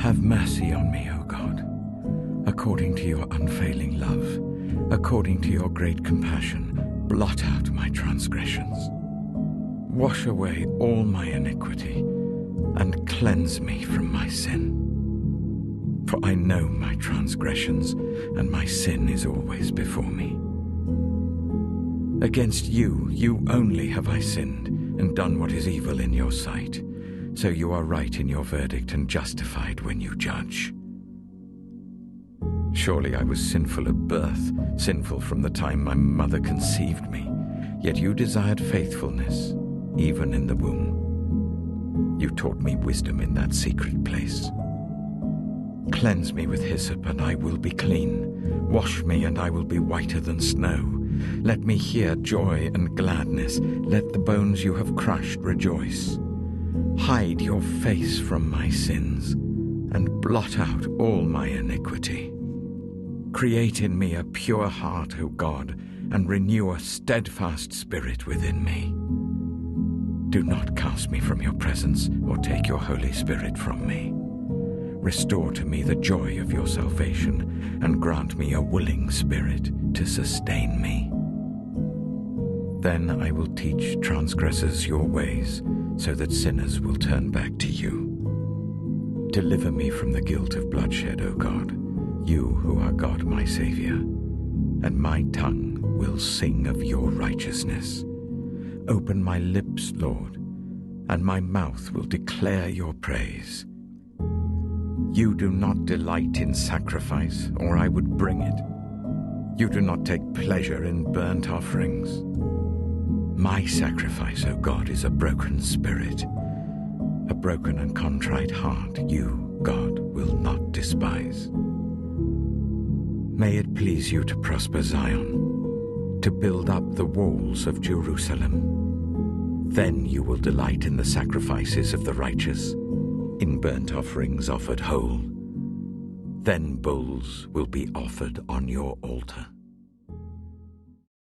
Have mercy on me, O God, according to your unfailing love, according to your great compassion. Blot out my transgressions. Wash away all my iniquity, and cleanse me from my sin. For I know my transgressions, and my sin is always before me. Against you, you only have I sinned, and done what is evil in your sight. So you are right in your verdict, and justified when you judge. Surely I was sinful at birth, sinful from the time my mother conceived me. Yet you desired faithfulness, even in the womb. You taught me wisdom in that secret place. Cleanse me with hyssop, and I will be clean. Wash me, and I will be whiter than snow. Let me hear joy and gladness. Let the bones you have crushed rejoice. Hide your face from my sins, and blot out all my iniquity. Create in me a pure heart, O God, and renew a steadfast spirit within me. Do not cast me from your presence, or take your Holy Spirit from me. Restore to me the joy of your salvation, and grant me a willing spirit to sustain me. Then I will teach transgressors your ways, so that sinners will turn back to you. Deliver me from the guilt of bloodshed, O God, you who are God my Savior, and my tongue will sing of your righteousness. Open my lips, Lord, and my mouth will declare your praise. You do not delight in sacrifice, or I would bring it. You do not take pleasure in burnt offerings. My sacrifice, O God, is a broken spirit. A broken and contrite heart you, God, will not despise. May it please you to prosper Zion, to build up the walls of Jerusalem. Then you will delight in the sacrifices of the righteous, in burnt offerings offered whole. Then bulls will be offered on your altar.